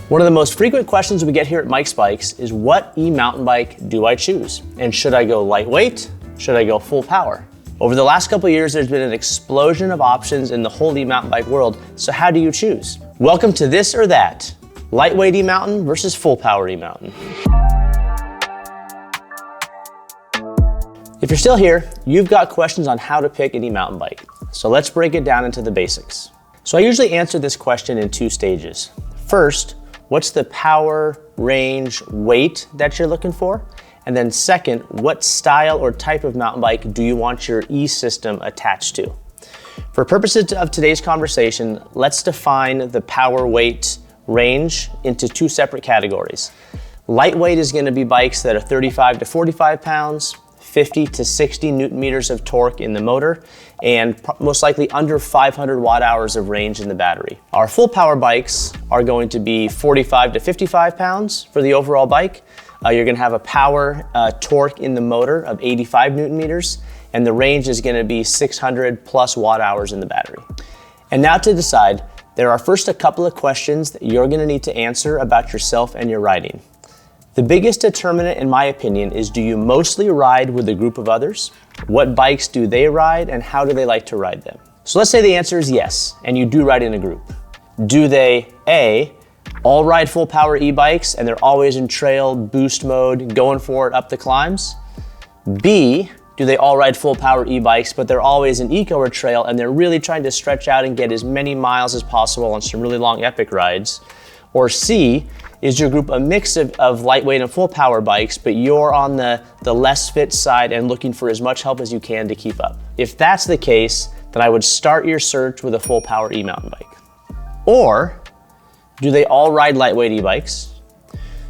One of the most frequent questions we get here at Mike's Bikes is, what e-mountain bike do I choose? And should I go lightweight? Should I go full power? Over the last couple of years, there's been an explosion of options in the whole e-mountain bike world, so how do you choose? Welcome to This or That, lightweight e-mountain versus full power e-mountain. If you're still here, you've got questions on how to pick an e-mountain bike. So let's break it down into the basics. So I usually answer this question in two stages. First, what's the power, range, weight that you're looking for? And then second, what style or type of mountain bike do you want your e-system attached to? For purposes of today's conversation, let's define the power, weight, range into two separate categories. Lightweight is going to be bikes that are 35 to 45 pounds, 50 to 60 Newton meters of torque in the motor, and most likely under 500 watt hours of range in the battery. Our full power bikes are going to be 45 to 55 pounds for the overall bike. You're gonna have a power torque in the motor of 85 Newton meters, and the range is gonna be 600 plus watt hours in the battery. And now to decide, there are first a couple of questions that you're gonna need to answer about yourself and your riding. The biggest determinant, in my opinion, is, do you mostly ride with a group of others? What bikes do they ride, and how do they like to ride them? So let's say the answer is yes, and you do ride in a group. Do they, A, all ride full power e-bikes and they're always in trail boost mode, going for it up the climbs? B, do they all ride full power e-bikes, but they're always in eco or trail and they're really trying to stretch out and get as many miles as possible on some really long epic rides? Or C, is your group a mix of lightweight and full power bikes, but you're on the less fit side and looking for as much help as you can to keep up? If that's the case, then I would start your search with a full power e-mountain bike. Or, do they all ride lightweight e-bikes?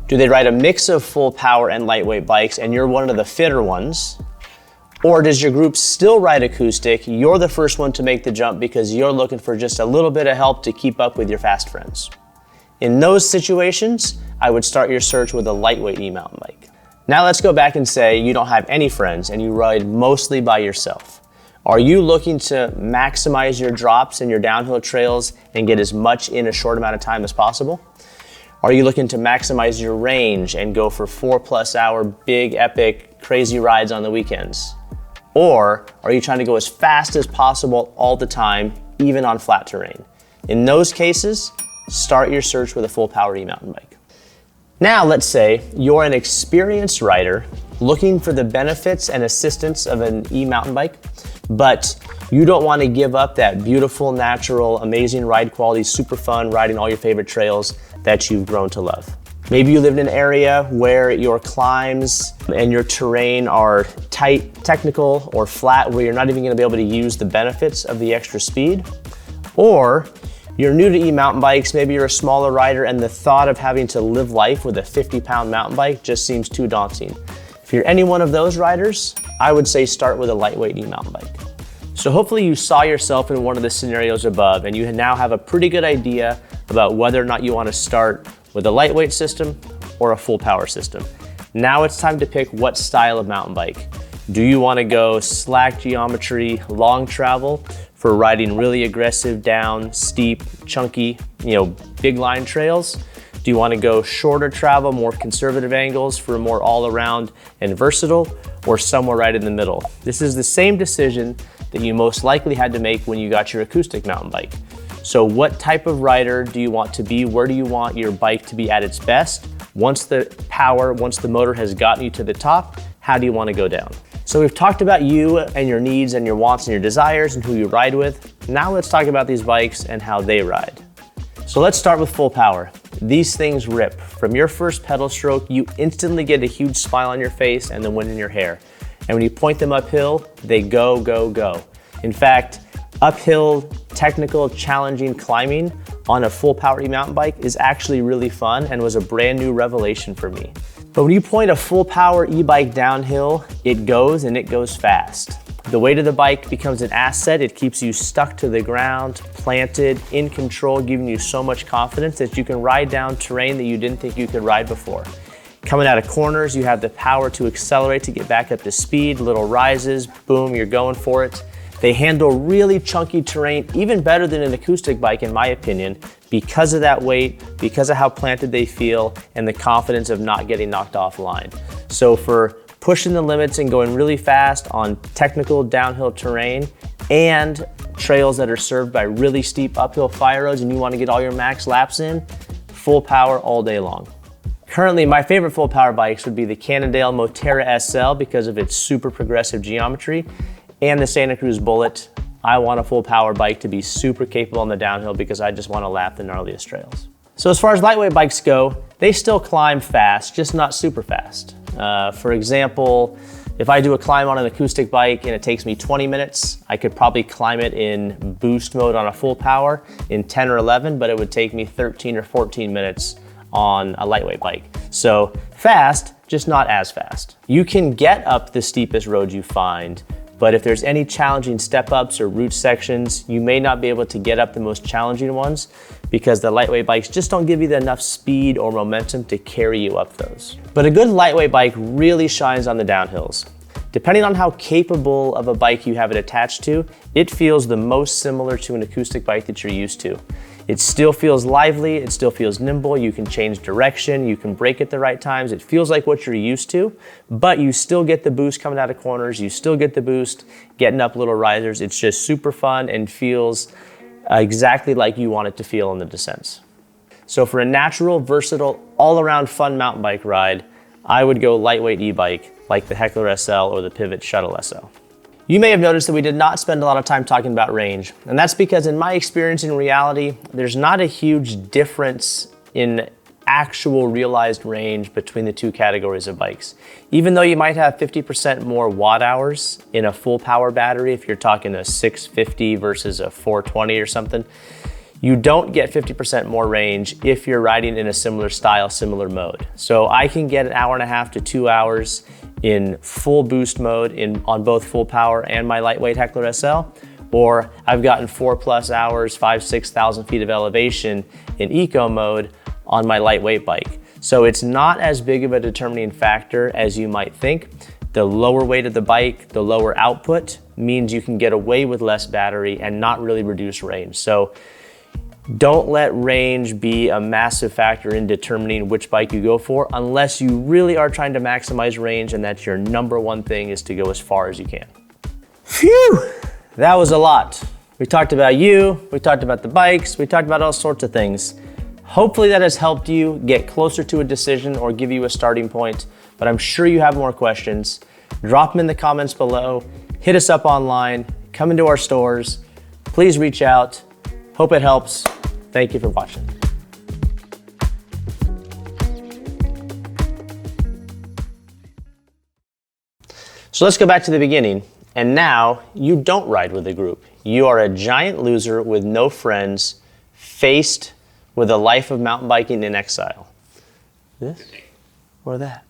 Do they ride a mix of full power and lightweight bikes and you're one of the fitter ones? Or does your group still ride acoustic? You're the first one to make the jump because you're looking for just a little bit of help to keep up with your fast friends. In those situations, I would start your search with a lightweight e-mountain bike. Now let's go back and say you don't have any friends and you ride mostly by yourself. Are you looking to maximize your drops and your downhill trails and get as much in a short amount of time as possible? Are you looking to maximize your range and go for 4+ hour big epic crazy rides on the weekends? Or are you trying to go as fast as possible all the time, even on flat terrain? In those cases, start your search with a full power e-mountain bike. Now let's say you're an experienced rider looking for the benefits and assistance of an e-mountain bike, but you don't want to give up that beautiful, natural, amazing ride quality, super fun riding all your favorite trails that you've grown to love. Maybe you live in an area where your climbs and your terrain are tight, technical, or flat, where you're not even going to be able to use the benefits of the extra speed. Or you're new to e-mountain bikes, maybe you're a smaller rider and the thought of having to live life with a 50-pound mountain bike just seems too daunting. If you're any one of those riders, I would say start with a lightweight e-mountain bike. So hopefully you saw yourself in one of the scenarios above and you now have a pretty good idea about whether or not you want to start with a lightweight system or a full power system. Now it's time to pick what style of mountain bike. Do you want to go slack geometry, long travel for riding really aggressive, down, steep, chunky, big line trails? Do you want to go shorter travel, more conservative angles for more all around and versatile, or somewhere right in the middle? This is the same decision that you most likely had to make when you got your acoustic mountain bike. So what type of rider do you want to be? Where do you want your bike to be at its best? Once the motor has gotten you to the top, how do you want to go down? So we've talked about you and your needs and your wants and your desires and who you ride with. Now let's talk about these bikes and how they ride. So let's start with full power. These things rip. From your first pedal stroke, you instantly get a huge smile on your face and the wind in your hair. And when you point them uphill, they go, go, go. In fact, uphill, technical, challenging climbing on a full power e-mountain bike is actually really fun and was a brand new revelation for me. But when you point a full power e-bike downhill, it goes and it goes fast. The weight of the bike becomes an asset. It keeps you stuck to the ground, planted, in control, giving you so much confidence that you can ride down terrain that you didn't think you could ride before. Coming out of corners, you have the power to accelerate to get back up to speed, little rises, boom, you're going for it. They handle really chunky terrain even better than an acoustic bike, in my opinion, because of that weight, because of how planted they feel, and the confidence of not getting knocked offline. So for pushing the limits and going really fast on technical downhill terrain and trails that are served by really steep uphill fire roads and you want to get all your max laps in, full power all day long. Currently, my favorite full power bikes would be the Cannondale Moterra SL because of its super progressive geometry, and the Santa Cruz Bullet. I want a full power bike to be super capable on the downhill because I just want to lap the gnarliest trails. So as far as lightweight bikes go, they still climb fast, just not super fast. For example, if I do a climb on an acoustic bike and it takes me 20 minutes, I could probably climb it in boost mode on a full power in 10 or 11, but it would take me 13 or 14 minutes on a lightweight bike. So fast, just not as fast. You can get up the steepest road you find, but if there's any challenging step-ups or route sections, you may not be able to get up the most challenging ones because the lightweight bikes just don't give you enough speed or momentum to carry you up those. But a good lightweight bike really shines on the downhills. Depending on how capable of a bike you have it attached to, it feels the most similar to an acoustic bike that you're used to. It still feels lively, it still feels nimble, you can change direction, you can brake at the right times, it feels like what you're used to, but you still get the boost coming out of corners, you still get the boost getting up little risers. It's just super fun and feels exactly like you want it to feel in the descents. So for a natural, versatile, all-around fun mountain bike ride, I would go lightweight e-bike like the Heckler SL or the Pivot Shuttle SL. You may have noticed that we did not spend a lot of time talking about range, and that's because in my experience in reality, there's not a huge difference in actual realized range between the two categories of bikes. Even though you might have 50% more watt hours in a full power battery, if you're talking a 650 versus a 420 or something, you don't get 50% more range if you're riding in a similar style, similar mode. So I can get an hour and a half to 2 hours in full boost mode on both full power and my lightweight Heckler SL, or I've gotten 4+ hours, 5,000–6,000 feet of elevation in eco mode on my lightweight bike. So it's not as big of a determining factor as you might think. The lower weight of the bike, the lower output, means you can get away with less battery and not really reduce range. So don't let range be a massive factor in determining which bike you go for unless you really are trying to maximize range and that's your number one thing is to go as far as you can. Phew, that was a lot. We talked about you, we talked about the bikes, we talked about all sorts of things. Hopefully that has helped you get closer to a decision or give you a starting point, but I'm sure you have more questions. Drop them in the comments below, hit us up online, come into our stores, please reach out. Hope it helps. Thank you for watching. So let's go back to the beginning. And now you don't ride with a group. You are a giant loser with no friends, faced with a life of mountain biking in exile. This or that?